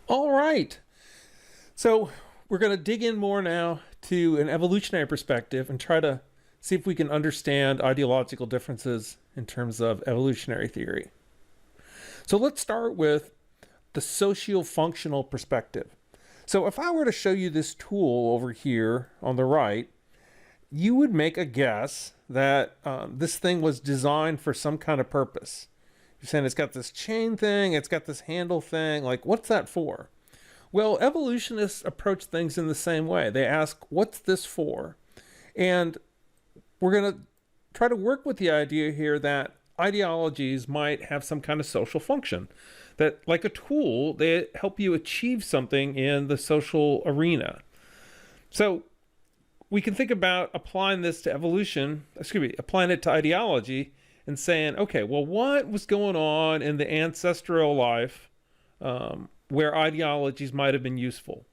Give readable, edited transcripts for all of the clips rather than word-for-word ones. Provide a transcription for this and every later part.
All right. So we're going to dig in more now to an evolutionary perspective and try to see if we can understand ideological differences in terms of evolutionary theory. So let's start with the socio-functional perspective. So if I were to show you this tool over here on the right, you would make a guess that this thing was designed for some kind of purpose. You're saying it's got this chain thing, it's got this handle thing, like what's that for? Well, evolutionists approach things in the same way. They ask, what's this for? And we're going to try to work with the idea here that ideologies might have some kind of social function. That, like a tool, they help you achieve something in the social arena. So we can think about applying this to applying it to ideology and saying, okay, well, what was going on in the ancestral life where ideologies might have been useful?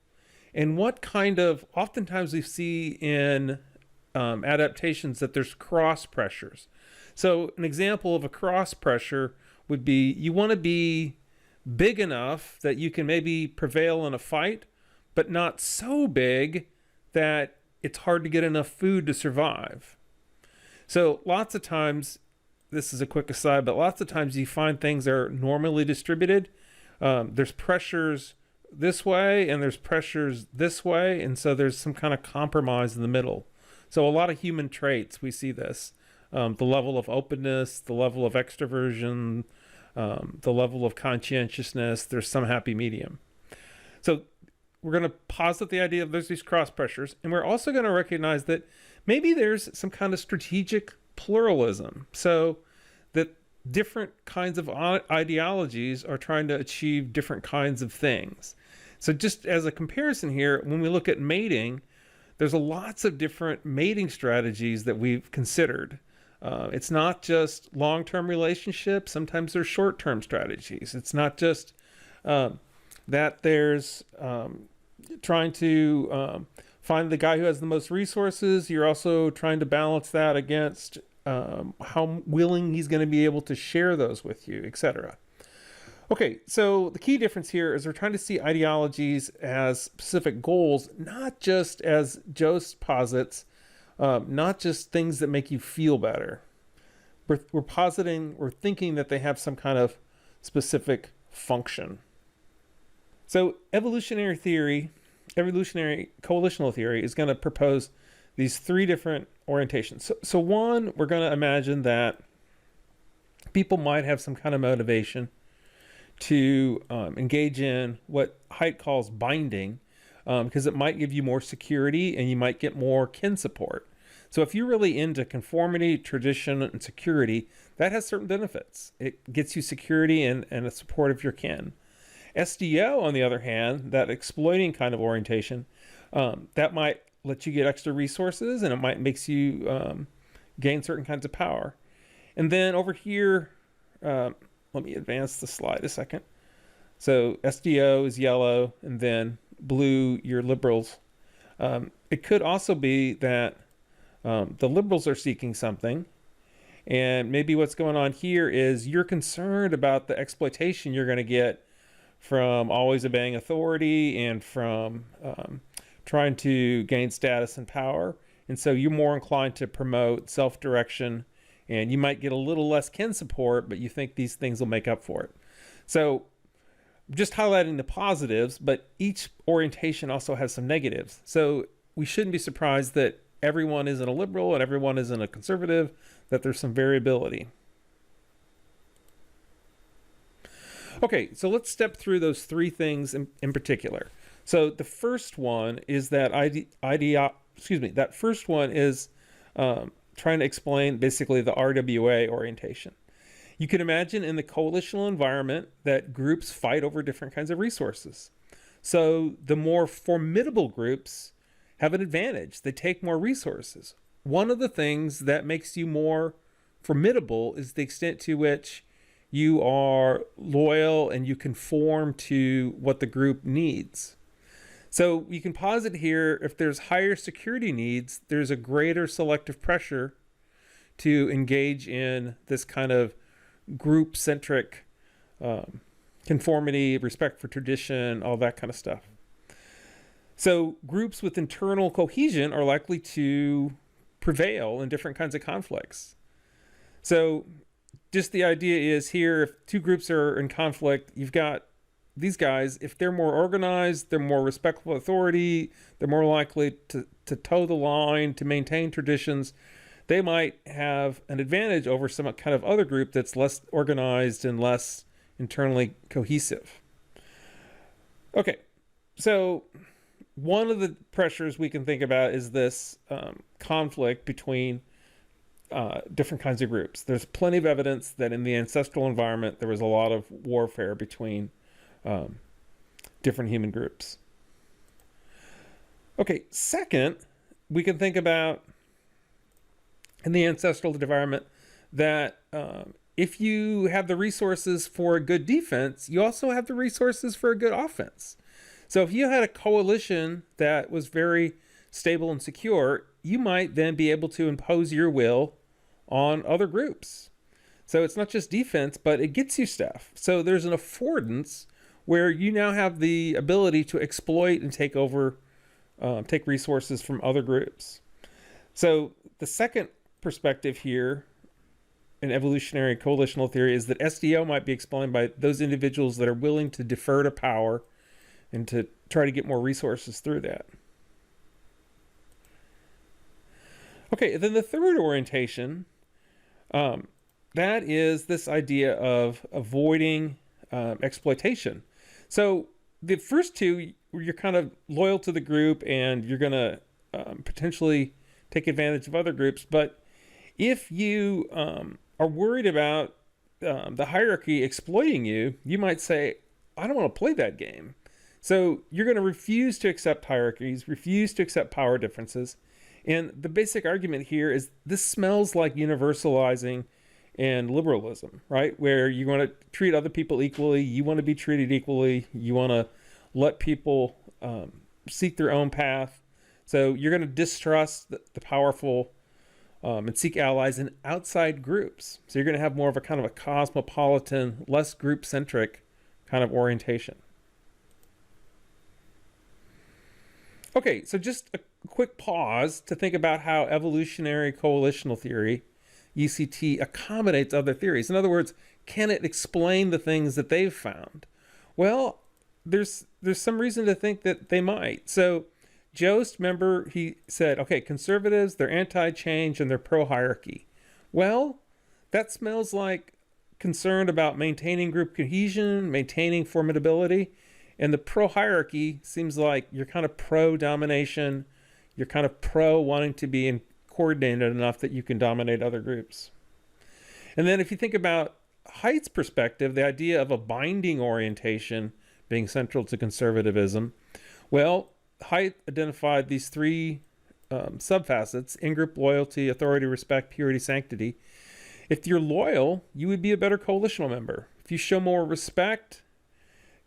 And what kind of, oftentimes we see in adaptations that there's cross pressures. So an example of a cross pressure would be you want to be big enough that you can maybe prevail in a fight, but not so big that it's hard to get enough food to survive. So lots of times, this is a quick aside, but lots of times you find things are normally distributed. There's pressures this way and there's pressures this way, and so there's some kind of compromise in the middle. So a lot of human traits, we see this. The level of openness, the level of extroversion, the level of conscientiousness, there's some happy medium. So we're going to posit the idea of there's these cross pressures, and we're also going to recognize that maybe there's some kind of strategic pluralism. So that different kinds of ideologies are trying to achieve different kinds of things. So just as a comparison here, when we look at mating, there's lots of different mating strategies that we've considered. It's not just long-term relationships. Sometimes there's short-term strategies. It's not just that there's trying to find the guy who has the most resources. You're also trying to balance that against how willing he's going to be able to share those with you, etc. Okay, so the key difference here is we're trying to see ideologies as specific goals, not just, as Joe posits, not just things that make you feel better. We're thinking that they have some kind of specific function. So evolutionary coalitional theory is going to propose these three different orientations. So one, we're going to imagine that people might have some kind of motivation to engage in what Haidt calls binding, because it might give you more security and you might get more kin support. So if you're really into conformity, tradition, and security, that has certain benefits. It gets you security and a support of your kin. SDO, on the other hand, that exploiting kind of orientation, that might let you get extra resources, and it might makes you gain certain kinds of power. And then over here, let me advance the slide a second. So SDO is yellow, and then blue, your liberals. It could also be that the liberals are seeking something, and maybe what's going on here is you're concerned about the exploitation you're going to get from always obeying authority and from trying to gain status and power. And so you're more inclined to promote self-direction, and you might get a little less kin support, but you think these things will make up for it. So just highlighting the positives, but each orientation also has some negatives. So we shouldn't be surprised that everyone isn't a liberal and everyone isn't a conservative, that there's some variability. Okay, so let's step through those three things in particular. So the first one is that that first one is trying to explain basically the RWA orientation. You can imagine in the coalitional environment that groups fight over different kinds of resources. So the more formidable groups have an advantage. They take more resources. One of the things that makes you more formidable is the extent to which you are loyal and you conform to what the group needs. So you can posit here, if there's higher security needs, there's a greater selective pressure to engage in this kind of group-centric conformity, respect for tradition, all that kind of stuff. So groups with internal cohesion are likely to prevail in different kinds of conflicts. So just the idea is here, if two groups are in conflict, you've got these guys, if they're more organized, they're more respectful of authority, they're more likely to toe the line, to maintain traditions, they might have an advantage over some kind of other group that's less organized and less internally cohesive. Okay, so one of the pressures we can think about is this conflict between different kinds of groups. There's plenty of evidence that in the ancestral environment, there was a lot of warfare between different human groups. Okay, second, we can think about in the ancestral environment that if you have the resources for a good defense, you also have the resources for a good offense. So if you had a coalition that was very stable and secure, you might then be able to impose your will on other groups. So it's not just defense, but it gets you stuff. So there's an affordance where you now have the ability to exploit and take over, take resources from other groups. So the second perspective here in evolutionary coalitional theory is that SDO might be explained by those individuals that are willing to defer to power and to try to get more resources through that. Okay, then the third orientation, that is this idea of avoiding exploitation. So the first two, you're kind of loyal to the group and you're going to potentially take advantage of other groups. But if you are worried about the hierarchy exploiting you, you might say, I don't want to play that game. So you're going to refuse to accept hierarchies, refuse to accept power differences. And the basic argument here is this smells like universalizing and liberalism, right? Where you want to treat other people equally, you want to be treated equally, you want to let people seek their own path. So you're going to distrust the powerful and seek allies in outside groups. So you're going to have more of a kind of a cosmopolitan, less group-centric kind of orientation. Okay, so just a quick pause to think about how evolutionary coalitional theory, ECT, accommodates other theories. In other words, can it explain the things that they've found? Well, there's some reason to think that they might. So Jost, remember, he said, okay, conservatives, they're anti-change and they're pro-hierarchy. Well, that smells like concern about maintaining group cohesion, maintaining formidability. And the pro-hierarchy seems like you're kind of pro-domination. You're kind of pro-wanting to be coordinated enough that you can dominate other groups. And then if you think about Haidt's perspective, the idea of a binding orientation being central to conservatism, well, Haidt identified these three subfacets: in-group loyalty, authority, respect, purity, sanctity. If you're loyal, you would be a better coalitional member. If you show more respect,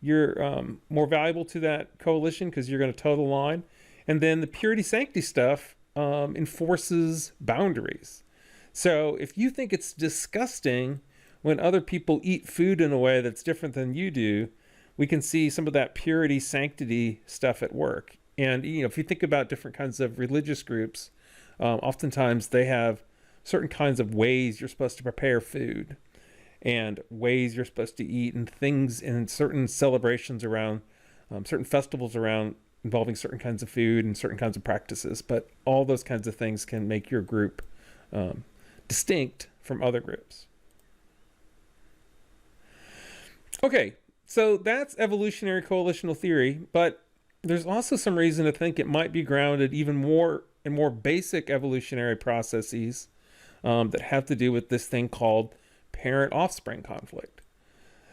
you're more valuable to that coalition because you're going to toe the line. And then the purity sanctity stuff enforces boundaries. So if you think it's disgusting when other people eat food in a way that's different than you do, we can see some of that purity sanctity stuff at work. And if you think about different kinds of religious groups, oftentimes they have certain kinds of ways you're supposed to prepare food, and ways you're supposed to eat, and things in certain celebrations around certain festivals around involving certain kinds of food and certain kinds of practices. But all those kinds of things can make your group distinct from other groups. Okay, so that's evolutionary coalitional theory, but there's also some reason to think it might be grounded even more in more basic evolutionary processes that have to do with this thing called parent-offspring conflict.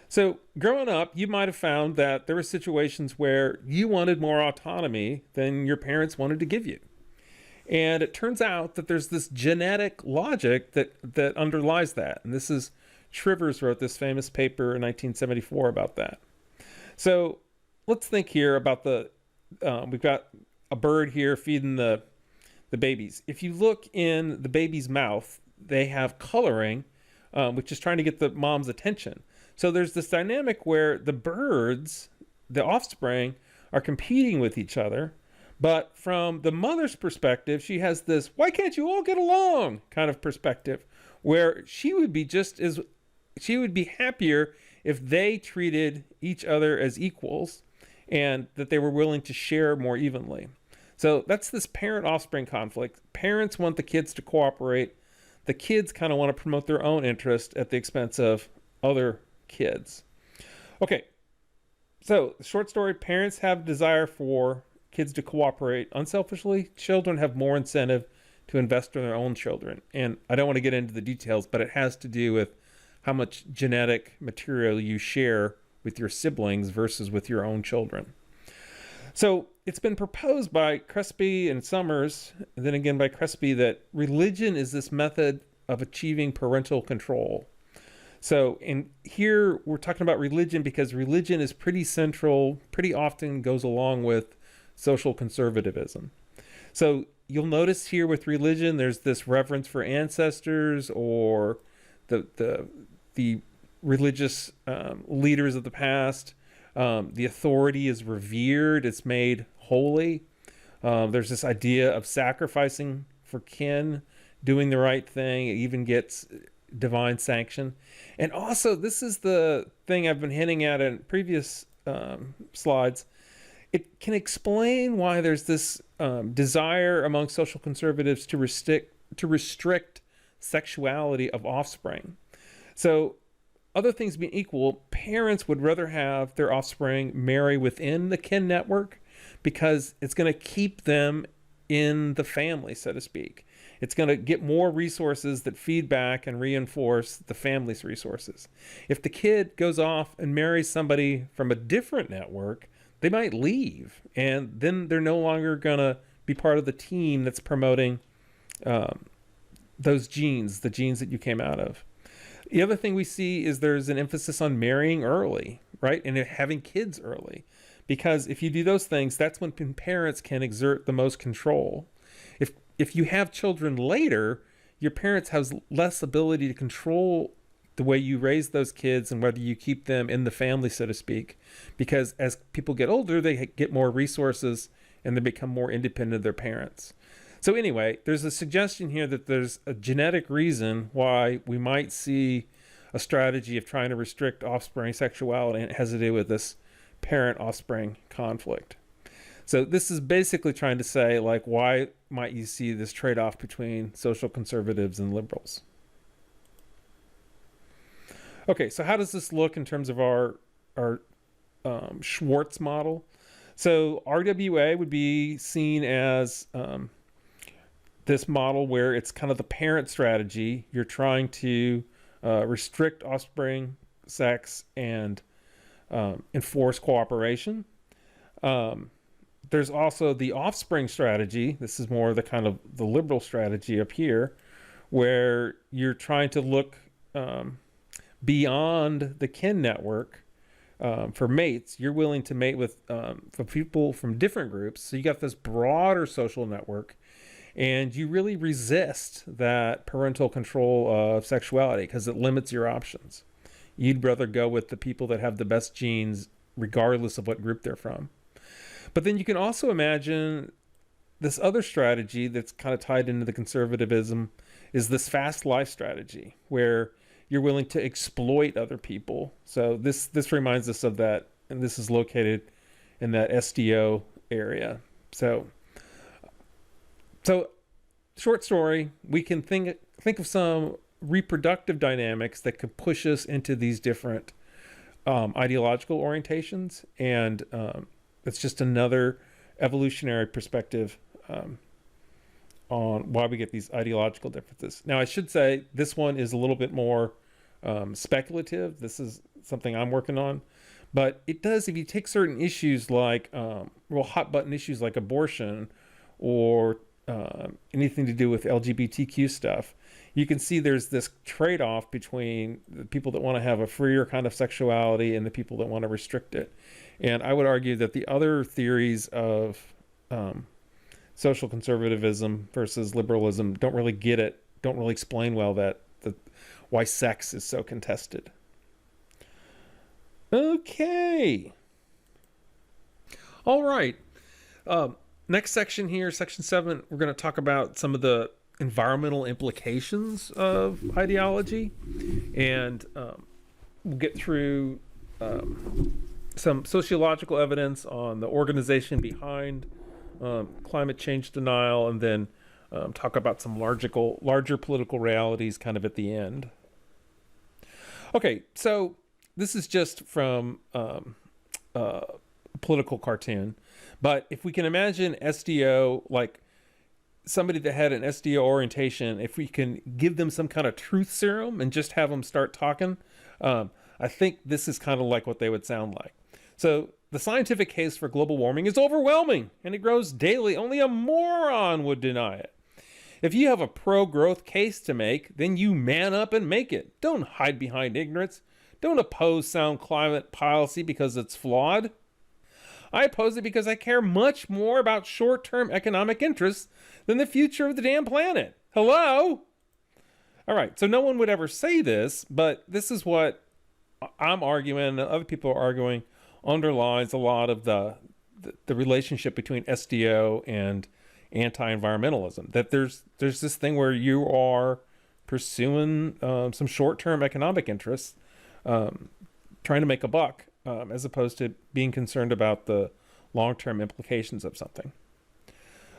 So growing up, you might have found that there were situations where you wanted more autonomy than your parents wanted to give you. And it turns out that there's this genetic logic that underlies that. And this is, Shrivers wrote this famous paper in 1974 about that. So let's think here about we've got a bird here feeding the babies. If you look in the baby's mouth, they have coloring, which is trying to get the mom's attention. So there's this dynamic where the birds, the offspring, are competing with each other. But from the mother's perspective, she has this, why can't you all get along kind of perspective, where she would be happier if they treated each other as equals and that they were willing to share more evenly. So that's this parent-offspring conflict. Parents want the kids to cooperate. The kids kind of want to promote their own interest at the expense of other kids. Okay, so the short story, parents have desire for kids to cooperate unselfishly. Children have more incentive to invest in their own children. And I don't want to get into the details, but it has to do with how much genetic material you share with your siblings versus with your own children. So it's been proposed by Crespi and Summers, and then again by Crespi, that religion is this method of achieving parental control. So in here, we're talking about religion because religion is pretty central, pretty often goes along with social conservatism. So you'll notice here with religion, there's this reverence for ancestors or the religious leaders of the past. The authority is revered. It's made holy. There's this idea of sacrificing for kin, doing the right thing. It even gets divine sanction. And also, this is the thing I've been hinting at in previous slides. It can explain why there's this desire among social conservatives to restrict sexuality of offspring. So other things being equal, parents would rather have their offspring marry within the kin network because it's going to keep them in the family, so to speak. It's going to get more resources that feed back and reinforce the family's resources. If the kid goes off and marries somebody from a different network, they might leave, and then they're no longer going to be part of the team that's promoting those genes, the genes that you came out of. The other thing we see is there's an emphasis on marrying early, right? And having kids early. Because if you do those things, that's when parents can exert the most control. If you have children later, your parents have less ability to control the way you raise those kids and whether you keep them in the family, so to speak. Because as people get older, they get more resources and they become more independent of their parents. So anyway, there's a suggestion here that there's a genetic reason why we might see a strategy of trying to restrict offspring sexuality, and it has to do with this parent-offspring conflict. So this is basically trying to say, like, why might you see this trade-off between social conservatives and liberals? Okay, so how does this look in terms of our Schwartz model? So RWA would be seen as this model where it's kind of the parent strategy. You're trying to restrict offspring sex and enforce cooperation. There's also the offspring strategy. This is more the kind of the liberal strategy up here, where you're trying to look beyond the kin network for mates. You're willing to mate with for people from different groups. So you got this broader social network, and you really resist that parental control of sexuality because it limits your options. You'd rather go with the people that have the best genes, regardless of what group they're from. But then you can also imagine this other strategy that's kind of tied into the conservatism is this fast life strategy, where you're willing to exploit other people. So this reminds us of that, and this is located in that SDO area. So short story, we can think of some reproductive dynamics that could push us into these different ideological orientations, and it's just another evolutionary perspective on why we get these ideological differences. Now, I should say this one is a little bit more speculative. This is something I'm working on, but it does, if you take certain issues like real hot button issues like abortion or anything to do with LGBTQ stuff, you can see there's this trade-off between the people that want to have a freer kind of sexuality and the people that want to restrict it. And I would argue that the other theories of social conservatism versus liberalism don't really get it, don't really explain well that why sex is so contested. Okay. All right. Next section here, section 7, we're going to talk about some of the environmental implications of ideology, and we'll get through some sociological evidence on the organization behind climate change denial, and then talk about some larger political realities kind of at the end. Okay, so this is just from a political cartoon, but if we can imagine SDO, like somebody that had an SDO orientation, if we can give them some kind of truth serum and just have them start talking, I think this is kind of like what they would sound like. So the scientific case for global warming is overwhelming, and it grows daily. Only a moron would deny it. If you have a pro-growth case to make, then you man up and make it. Don't hide behind ignorance. Don't oppose sound climate policy because it's flawed. I oppose it because I care much more about short-term economic interests than the future of the damn planet. Hello? All right, so no one would ever say this, but this is what I'm arguing and other people are arguing underlies a lot of the relationship between SDO and anti-environmentalism. That there's this thing where you are pursuing some short-term economic interests, trying to make a buck, as opposed to being concerned about the long-term implications of something.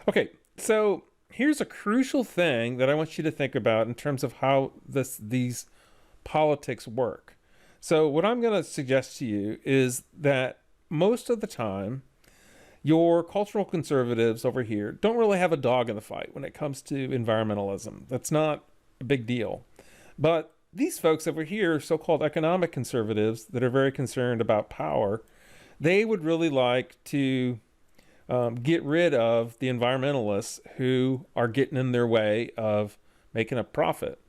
Okay, so here's a crucial thing that I want you to think about in terms of how these politics work. So what I'm going to suggest to you is that most of the time, your cultural conservatives over here don't really have a dog in the fight when it comes to environmentalism. That's not a big deal. But these folks over here, so-called economic conservatives that are very concerned about power, they would really like to get rid of the environmentalists who are getting in their way of making a profit.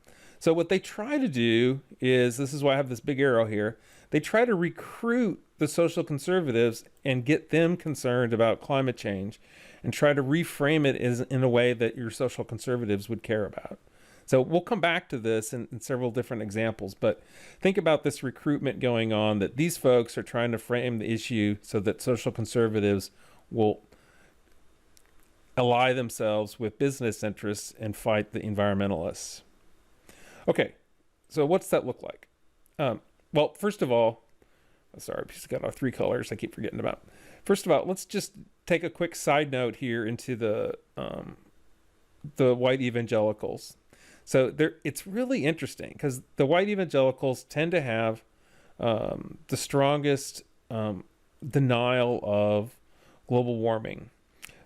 So what they try to do is, this is why I have this big arrow here, they try to recruit the social conservatives and get them concerned about climate change and try to reframe it in a way that your social conservatives would care about. So we'll come back to this in several different examples, but think about this recruitment going on, that these folks are trying to frame the issue so that social conservatives will ally themselves with business interests and fight the environmentalists. Okay, so what's that look like? Well, first of all, sorry, I've got our 3 colors I keep forgetting about. First of all, let's just take a quick side note here into the white evangelicals. So it's really interesting because the white evangelicals tend to have the strongest denial of global warming.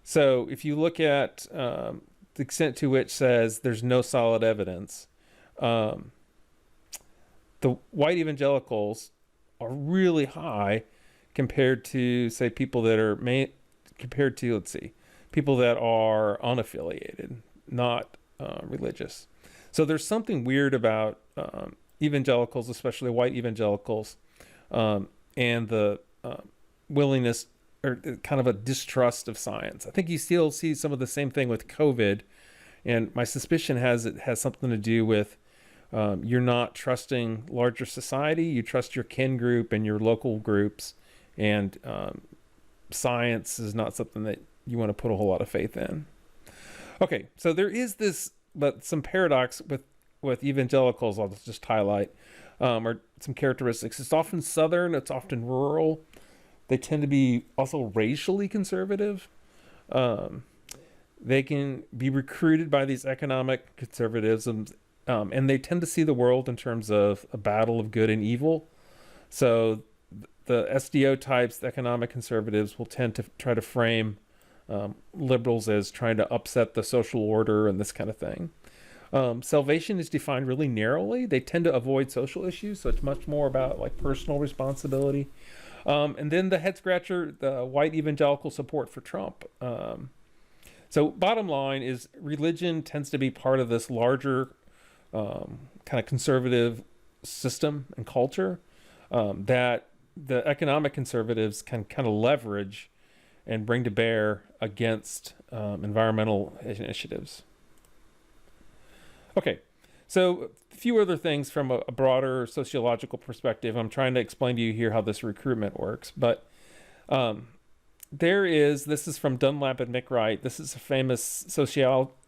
So if you look at the extent to which says there's no solid evidence, the white evangelicals are really high compared to, say, people that are people that are unaffiliated, not religious. So there's something weird about evangelicals, especially white evangelicals, and the willingness or kind of a distrust of science. I think you still see some of the same thing with COVID, and my suspicion it has something to do with you're not trusting larger society. You trust your kin group and your local groups, and science is not something that you want to put a whole lot of faith in. Okay, so there is some paradox with evangelicals. I'll just highlight, or some characteristics. It's often southern. It's often rural. They tend to be also racially conservative. They can be recruited by these economic conservatism. And they tend to see the world in terms of a battle of good and evil. So the SDO types, the economic conservatives, will tend to try to frame liberals as trying to upset the social order and this kind of thing. Salvation is defined really narrowly. They tend to avoid social issues, so it's much more about like personal responsibility. And then the head scratcher, the white evangelical support for Trump. So bottom line is religion tends to be part of this larger kind of conservative system and culture that the economic conservatives can kind of leverage and bring to bear against environmental initiatives. Okay, So a few other things from a broader sociological perspective. I'm trying to explain to you here how this recruitment works. But this is from Dunlap and McRight. This is a famous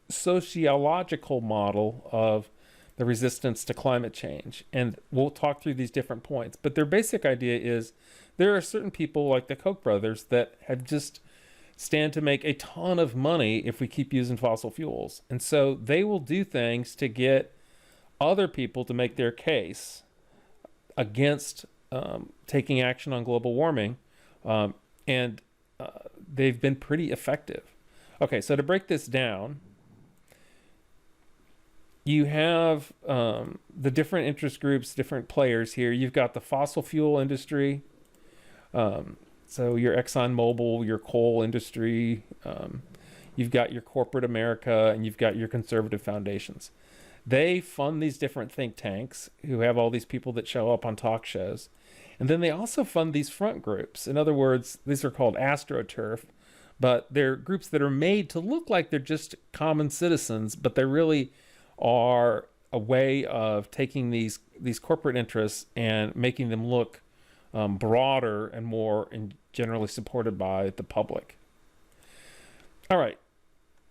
sociological model of the resistance to climate change. And we'll talk through these different points. But their basic idea is there are certain people like the Koch brothers that have just stand to make a ton of money if we keep using fossil fuels. And so they will do things to get other people to make their case against taking action on global warming. And they've been pretty effective. Okay, so to break this down, you have the different interest groups, different players here. You've got the fossil fuel industry. So your ExxonMobil, your coal industry, you've got your corporate America, and you've got your conservative foundations. They fund these different think tanks who have all these people that show up on talk shows. And then they also fund these front groups. In other words, these are called AstroTurf, but they're groups that are made to look like they're just common citizens, but they really are a way of taking these corporate interests and making them look broader and more generally supported by the public. All right.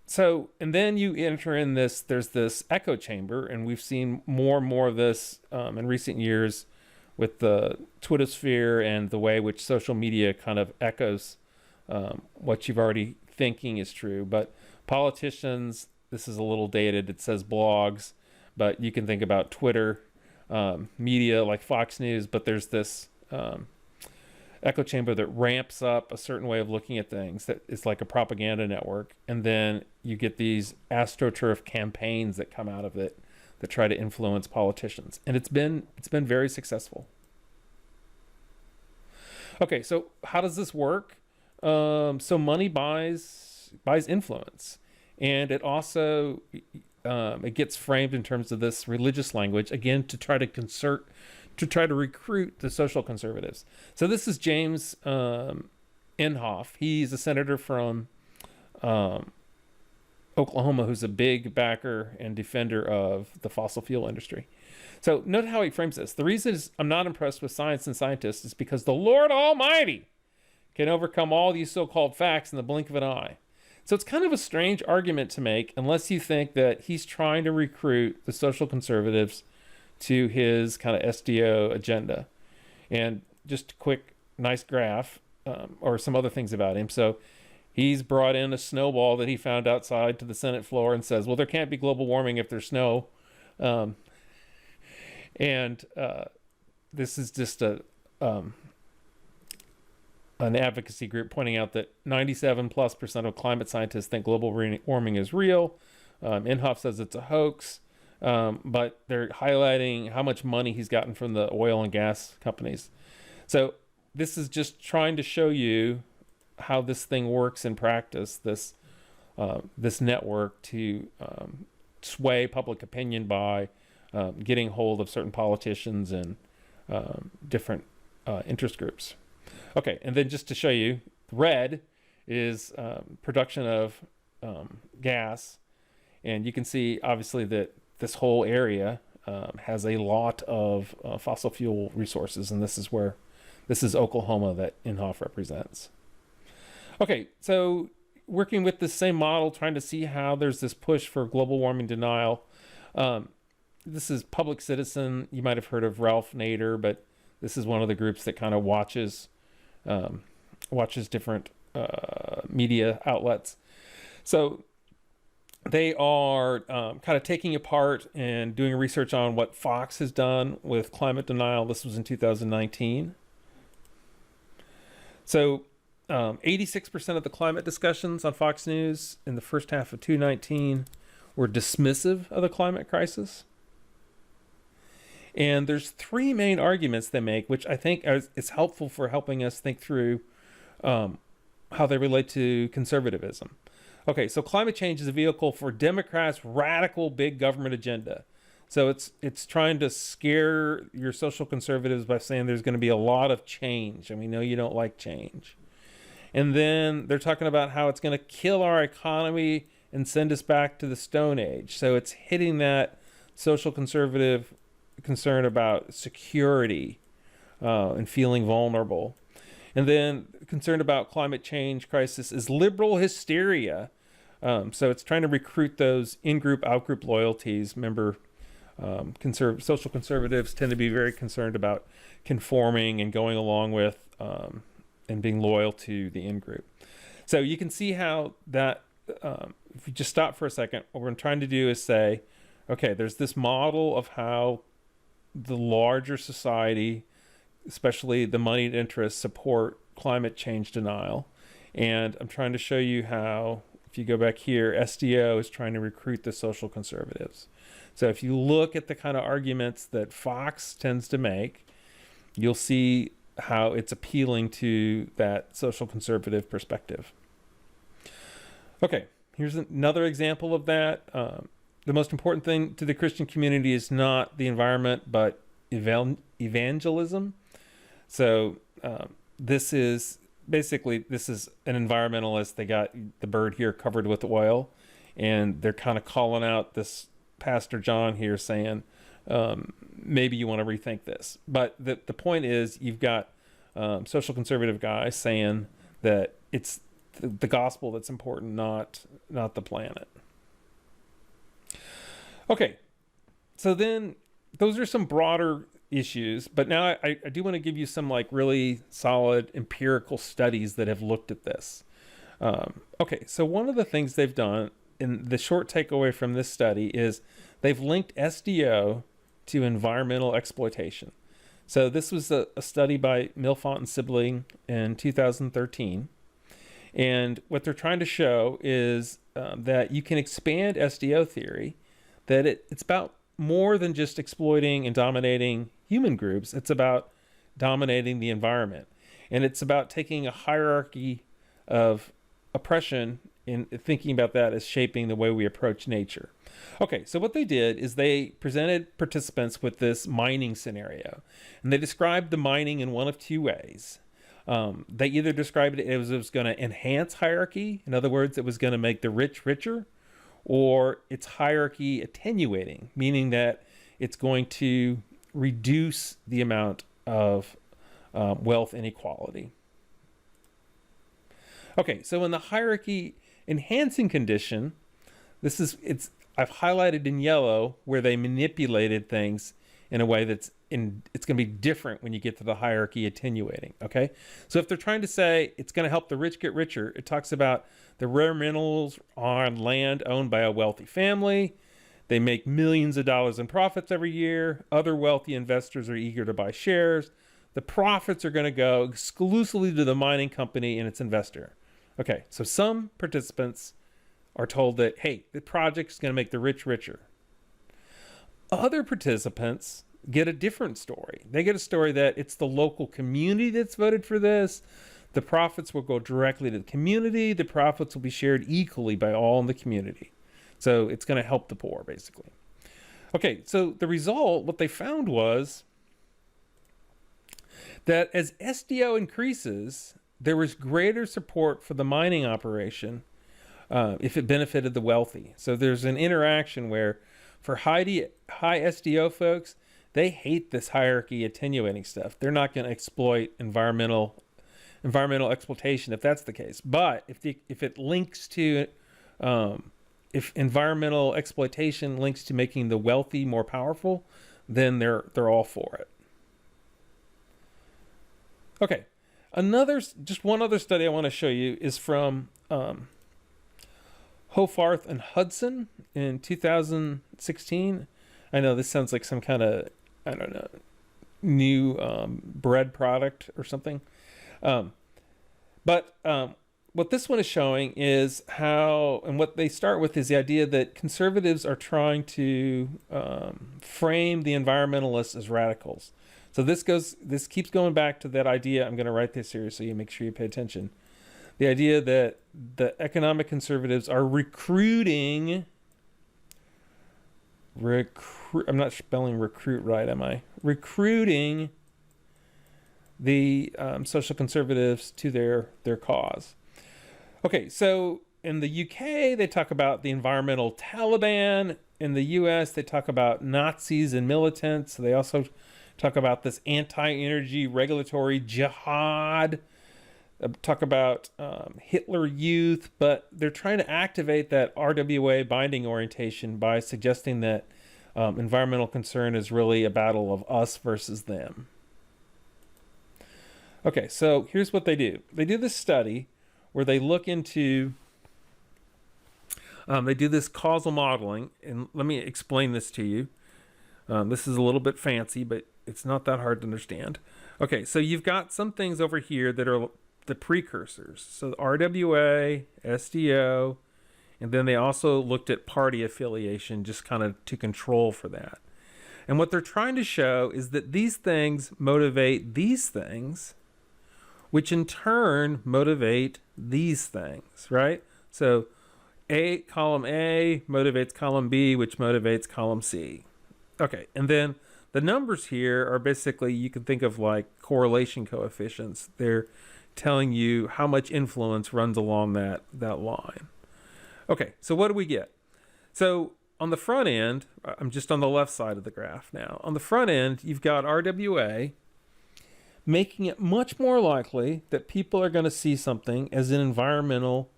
So, and then you enter in there's this echo chamber, and we've seen more and more of this in recent years with the Twittersphere and the way which social media kind of echoes what you've already thinking is true. But politicians, this is a little dated, it says blogs, but you can think about Twitter, media like Fox News, but there's this echo chamber that ramps up a certain way of looking at things that is like a propaganda network. And then you get these AstroTurf campaigns that come out of it that try to influence politicians. And it's been very successful. Okay, so how does this work? So money buys influence. And it also it gets framed in terms of this religious language, again, to try to recruit the social conservatives. So this is James Inhofe. He's a senator from Oklahoma who's a big backer and defender of the fossil fuel industry. So note how he frames this. The reason I'm not impressed with science and scientists is because the Lord Almighty can overcome all these so-called facts in the blink of an eye. So it's kind of a strange argument to make unless you think that he's trying to recruit the social conservatives to his kind of SDO agenda. And just a quick, nice graph or some other things about him. So he's brought in a snowball that he found outside to the Senate floor and says, well, there can't be global warming if there's snow. This is just an advocacy group pointing out that 97+% of climate scientists think global warming is real. Inhofe says it's a hoax. But they're highlighting how much money he's gotten from the oil and gas companies. So this is just trying to show you how this thing works in practice, this network to sway public opinion by getting hold of certain politicians and different interest groups. Okay, and then just to show you, red is production of gas, and you can see obviously that this whole area has a lot of fossil fuel resources, and this is Oklahoma that Inhofe represents. Okay, so working with the same model, trying to see how there's this push for global warming denial. This is Public Citizen. You might have heard of Ralph Nader, but this is one of the groups that kind of watches different media outlets. So they are kind of taking apart and doing research on what Fox has done with climate denial. This was in 2019. So 86% of the climate discussions on Fox News in the first half of 2019 were dismissive of the climate crisis. And there's three main arguments they make, which I think is helpful for helping us think through how they relate to conservatism. Okay, so climate change is a vehicle for Democrats' radical big government agenda. So it's trying to scare your social conservatives by saying there's going to be a lot of change, and we know you don't like change. And then they're talking about how it's going to kill our economy and send us back to the Stone Age. So it's hitting that social conservative concern about security and feeling vulnerable. And then concerned about climate change crisis is liberal hysteria. So it's trying to recruit those in-group, out-group loyalties. Remember, social conservatives tend to be very concerned about conforming and going along with and being loyal to the in-group. So you can see how that, if you just stop for a second, what we're trying to do is say, okay, there's this model of how the larger society, especially the moneyed interests, support climate change denial. And I'm trying to show you how, if you go back here, SDO is trying to recruit the social conservatives. So if you look at the kind of arguments that Fox tends to make, you'll see how it's appealing to that social conservative perspective. Okay, here's another example of that. The most important thing to the Christian community is not the environment, but evangelism. So this is an environmentalist. They got the bird here covered with oil, and they're kind of calling out this Pastor John here saying, maybe you want to rethink this. But the point is, you've got social conservative guys saying that it's the gospel that's important, not the planet. Okay, so then those are some broader issues, but now I do want to give you some like really solid empirical studies that have looked at this. Okay, so one of the things they've done, and the short takeaway from this study is they've linked SDO to environmental exploitation. So this was a study by Milfont and Sibling in 2013. And what they're trying to show is that you can expand SDO theory, that it's about more than just exploiting and dominating human groups. It's about dominating the environment. And it's about taking a hierarchy of oppression and thinking about that as shaping the way we approach nature. Okay, so what they did is they presented participants with this mining scenario. And they described the mining in one of two ways. They either described it as it was going to enhance hierarchy. In other words, it was going to make the rich richer, or it's hierarchy attenuating, meaning that it's going to reduce the amount of wealth inequality. Okay, so in the hierarchy enhancing condition, I've highlighted in yellow where they manipulated things in a way it's going to be different when you get to the hierarchy attenuating. Okay, so if they're trying to say it's going to help the rich get richer, it talks about the rare minerals on land owned by a wealthy family. They make millions of dollars in profits every year. Other wealthy investors are eager to buy shares. The profits are going to go exclusively to the mining company and its investor. Okay, so some participants are told that, hey, the project is going to make the rich richer. Other participants get a different story. They get a story that it's the local community that's voted for this. The profits will go directly to the community. The profits will be shared equally by all in the community. So it's going to help the poor, basically. Okay, so the result, what they found was that as SDO increases, there was greater support for the mining operation if it benefited the wealthy. So there's an interaction where for high SDO folks, they hate this hierarchy attenuating stuff. They're not going to exploit environmental exploitation if that's the case. But if it links to if environmental exploitation links to making the wealthy more powerful, then they're all for it. Okay, just one other study I want to show you is from Hofarth and Hudson in 2016. I know this sounds like some kind of, I don't know, new bread product or something. But what this one is showing is how, and what they start with is the idea that conservatives are trying to frame the environmentalists as radicals. So this keeps going back to that idea. I'm going to write this here so you make sure you pay attention. The idea that the economic conservatives are recruiting, I'm not spelling recruit right, am I? Recruiting the social conservatives to their cause. Okay, so in the UK, they talk about the environmental Taliban. in the U.S., they talk about Nazis and militants. They also talk about this anti-energy regulatory jihad. Talk about Hitler Youth, but they're trying to activate that RWA binding orientation by suggesting that environmental concern is really a battle of us versus them. Okay, so here's what they do. They do this study where they look into, they do this causal modeling, and let me explain this to you. This is a little bit fancy, but it's not that hard to understand. Okay, so you've got some things over here that are the precursors. So RWA, SDO, and then they also looked at party affiliation just kind of to control for that. And what they're trying to show is that these things motivate these things, which in turn motivate these things, right? So column A motivates column B, which motivates column C. Okay, and then the numbers here are basically, you can think of like correlation coefficients. They're telling you how much influence runs along that line. Okay, so what do we get? So on the front end, I'm just on the left side of the graph now. On the front end, you've got RWA, making it much more likely that people are going to see something as an environmental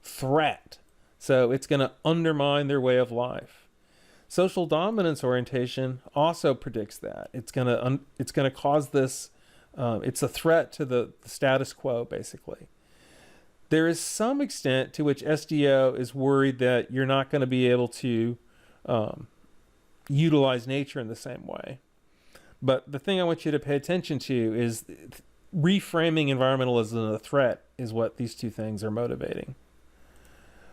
threat. So it's going to undermine their way of life. Social dominance orientation also predicts that. It's going to cause this, it's a threat to the status quo, basically. There is some extent to which SDO is worried that you're not going to be able to utilize nature in the same way. But the thing I want you to pay attention to is reframing environmentalism as a threat is what these two things are motivating.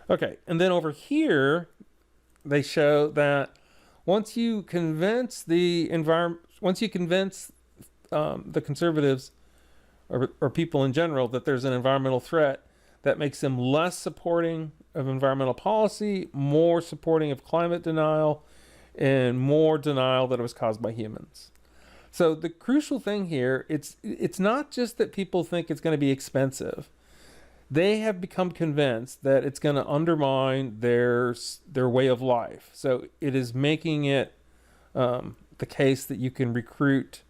Okay, and then over here, they show that once you convince the conservatives or people in general that there's an environmental threat, that makes them less supporting of environmental policy, more supporting of climate denial, and more denial that it was caused by humans. So the crucial thing here, it's not just that people think it's going to be expensive. They have become convinced that it's going to undermine their way of life. So it is making it the case that you can recruit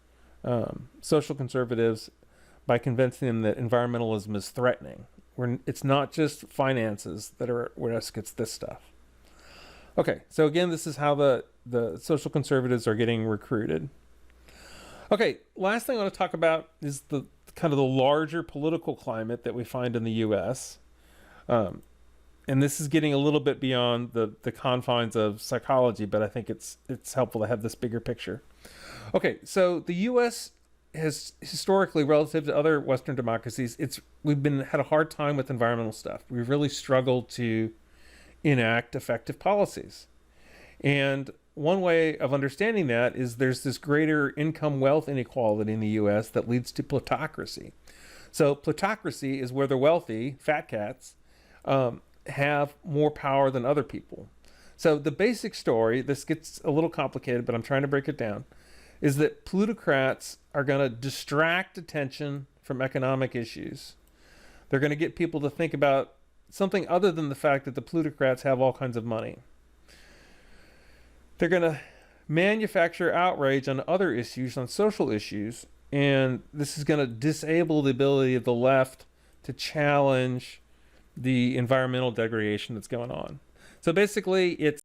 social conservatives by convincing them that environmentalism is threatening. It's not just finances that are at risk, it's this stuff. Okay, so again, this is how the social conservatives are getting recruited. Okay, last thing I want to talk about is the kind of the larger political climate that we find in the U.S. And this is getting a little bit beyond the confines of psychology, but I think it's helpful to have this bigger picture. Okay, so the U.S. has historically, relative to other Western democracies, we've had a hard time with environmental stuff. We've really struggled to enact effective policies. And one way of understanding that is there's this greater income wealth inequality in the U.S. that leads to plutocracy. So plutocracy is where the wealthy, fat cats, have more power than other people. So the basic story, this gets a little complicated, but I'm trying to break it down, is that plutocrats are going to distract attention from economic issues. They're going to get people to think about something other than the fact that the plutocrats have all kinds of money. They're going to manufacture outrage on other issues, on social issues, and this is going to disable the ability of the left to challenge the environmental degradation that's going on. So basically, it's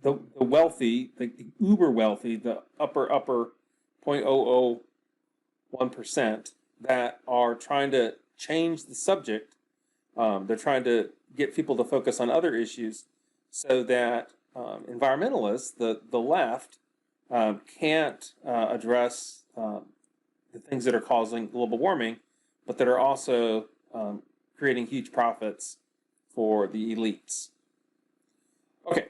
the wealthy, the uber wealthy, the upper 0.001% that are trying to change the subject. They're trying to get people to focus on other issues so that environmentalists, the left, can't address the things that are causing global warming, but that are also creating huge profits for the elites. Okay.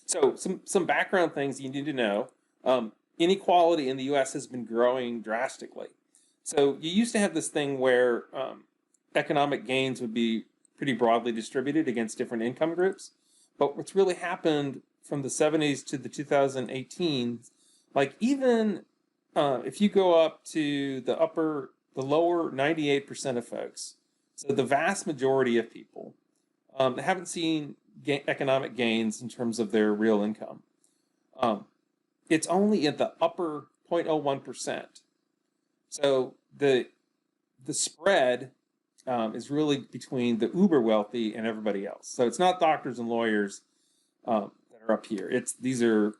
So some background things you need to know. Inequality in the U.S. has been growing drastically. So you used to have this thing where economic gains would be pretty broadly distributed against different income groups. But what's really happened from the 70s to the 2018s, like even if you go up to the lower 98% of folks, so the vast majority of people haven't seen economic gains in terms of their real income. It's only at the upper 0.01%. So the spread is really between the uber wealthy and everybody else. So it's not doctors and lawyers that are up here. These are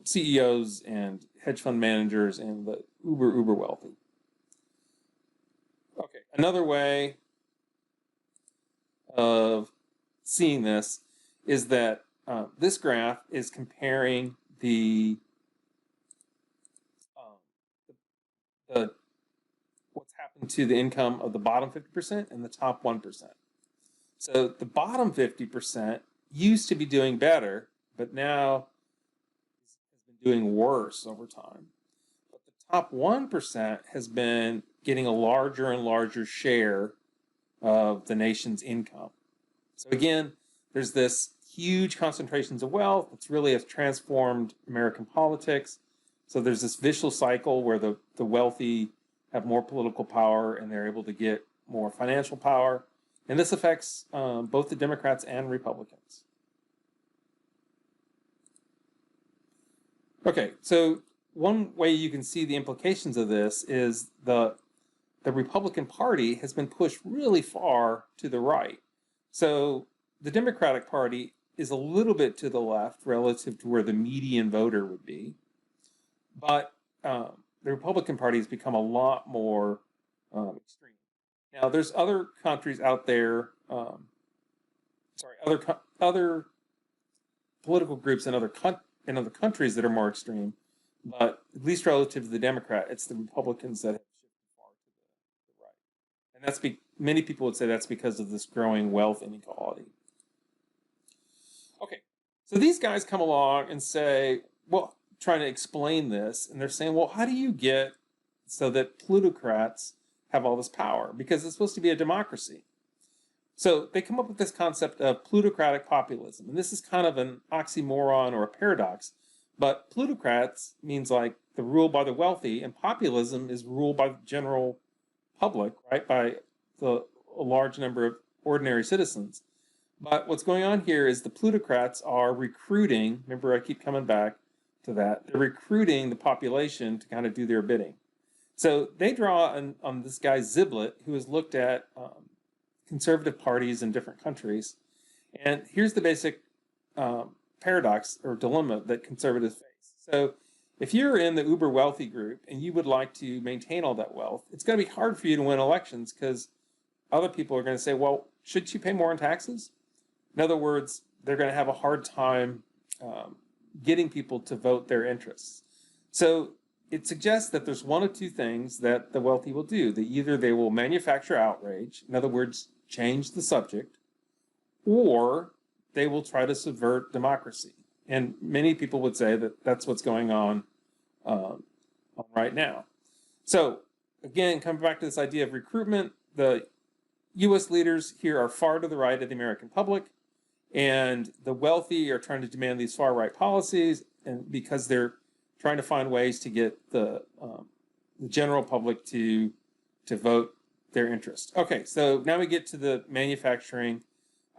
CEOs and hedge fund managers and the uber wealthy. Okay, another way of seeing this is that this graph is comparing what's happened to the income of the bottom 50% and the top 1%. So the bottom 50% used to be doing better, but now has been doing worse over time. But the top 1% has been getting a larger and larger share of the nation's income. So again, there's this huge concentrations of wealth that's really has transformed American politics. So there's this vicious cycle where the wealthy have more political power and they're able to get more financial power. And this affects both the Democrats and Republicans. Okay, so one way you can see the implications of this is the Republican Party has been pushed really far to the right. So the Democratic Party is a little bit to the left relative to where the median voter would be. But the Republican Party has become a lot more extreme. Now, there's other countries out there, other political groups in other countries that are more extreme, but at least relative to the Democrat, it's the Republicans that have shifted far to the right. And that's many people would say that's because of this growing wealth inequality. Okay, so these guys come along and say, well, trying to explain this, and they're saying, well, how do you get so that plutocrats have all this power? Because it's supposed to be a democracy. So they come up with this concept of plutocratic populism, and this is kind of an oxymoron or a paradox, but plutocrats means like the rule by the wealthy, and populism is rule by the general public, right, by a large number of ordinary citizens. But what's going on here is the plutocrats are recruiting, remember I keep coming back to that, they're recruiting the population to kind of do their bidding. So they draw on this guy Ziblatt, who has looked at conservative parties in different countries. And here's the basic paradox or dilemma that conservatives face. So if you're in the uber wealthy group and you would like to maintain all that wealth, it's going to be hard for you to win elections because other people are going to say, well, shouldn't you pay more in taxes? In other words, they're going to have a hard time getting people to vote their interests. So it suggests that there's one of two things that the wealthy will do. Either they will manufacture outrage, in other words, change the subject, or they will try to subvert democracy. And many people would say that that's what's going on right now. So again, coming back to this idea of recruitment, the U.S. leaders here are far to the right of the American public, and the wealthy are trying to demand these far right policies, and because they're trying to find ways to get the general public to vote their interest. Okay, so now we get to the manufacturing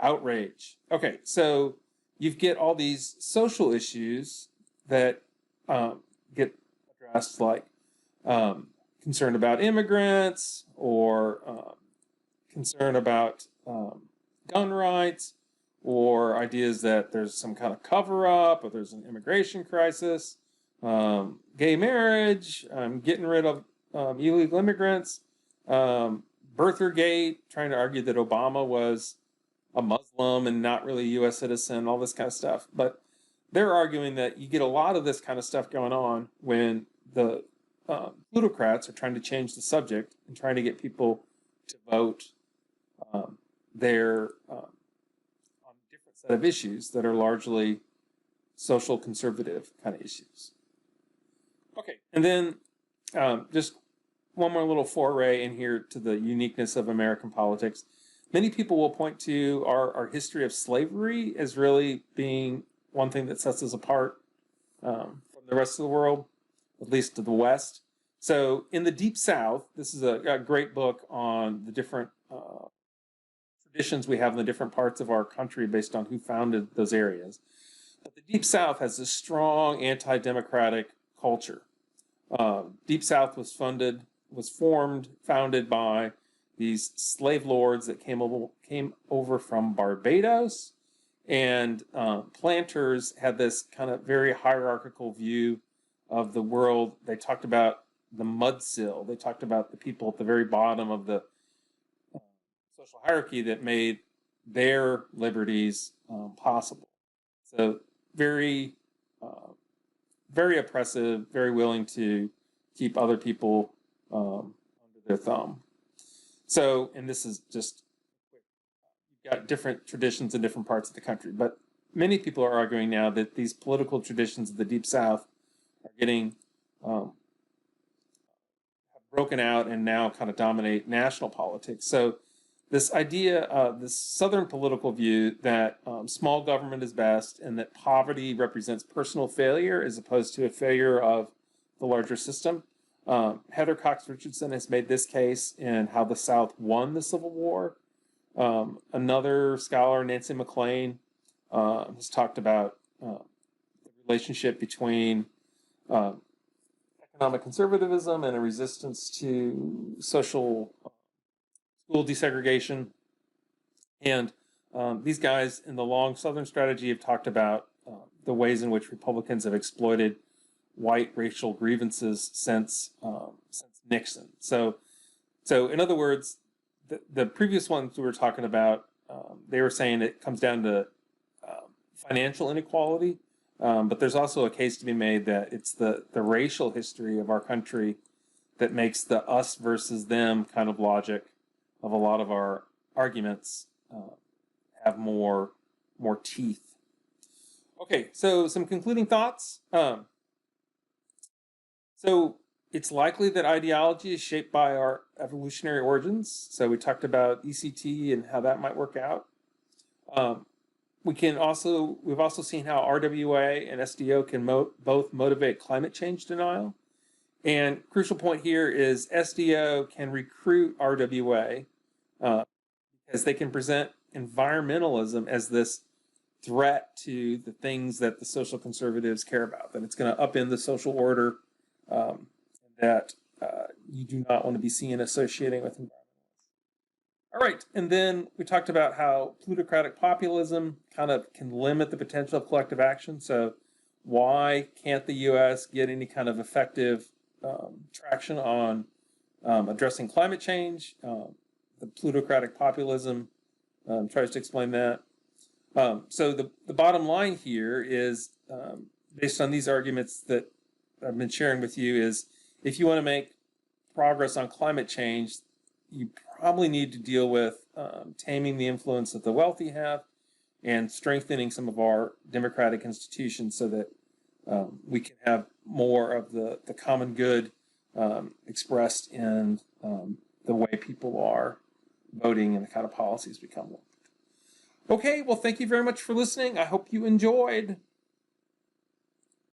outrage. Okay, so you get all these social issues that get addressed, like concern about immigrants or concern about gun rights, or ideas that there's some kind of cover-up, or there's an immigration crisis, gay marriage, getting rid of illegal immigrants, Birthergate, trying to argue that Obama was a Muslim and not really a U.S. citizen, all this kind of stuff. But they're arguing that you get a lot of this kind of stuff going on when the plutocrats are trying to change the subject and trying to get people to vote on a different set of issues that are largely social conservative kind of issues. Okay, and then just one more little foray in here to the uniqueness of American politics. Many people will point to our history of slavery as really being one thing that sets us apart from the rest of the world. at least to the West. So in the Deep South, this is a great book on the different traditions we have in the different parts of our country based on who founded those areas. But the Deep South has a strong anti-democratic culture. Deep South was founded by these slave lords that came over from Barbados, and planters had this kind of very hierarchical view of the world. They talked about the mudsill. They talked about the people at the very bottom of the social hierarchy that made their liberties possible. So very, very oppressive, very willing to keep other people under their thumb. So, and this is just, you've got different traditions in different parts of the country, but many people are arguing now that these political traditions of the Deep South are getting broken out and now kind of dominate national politics. So this idea, this Southern political view that small government is best and that poverty represents personal failure as opposed to a failure of the larger system. Heather Cox Richardson has made this case in How the South Won the Civil War. Another scholar, Nancy McLean, has talked about the relationship between economic conservatism and a resistance to social school desegregation. And these guys in the long Southern strategy have talked about the ways in which Republicans have exploited white racial grievances since Nixon. So in other words, the previous ones we were talking about, they were saying it comes down to financial inequality, but there's also a case to be made that it's the racial history of our country that makes the us versus them kind of logic of a lot of our arguments have more teeth. Okay, so some concluding thoughts. So it's likely that ideology is shaped by our evolutionary origins. So we talked about ECT and how that might work out. We've also seen how RWA and SDO can both motivate climate change denial. And crucial point here is SDO can recruit RWA because they can present environmentalism as this threat to the things that the social conservatives care about, that it's going to upend the social order, that you do not want to be seen associating with environmentalists. All right, and then we talked about how plutocratic populism kind of can limit the potential of collective action. So why can't the U.S. get any kind of effective traction on addressing climate change? The plutocratic populism tries to explain that. So the bottom line here is, based on these arguments that I've been sharing with you, is if you want to make progress on climate change, you probably need to deal with taming the influence that the wealthy have and strengthening some of our democratic institutions so that we can have more of the common good expressed in the way people are voting and the kind of policies become. Okay, well, thank you very much for listening. I hope you enjoyed.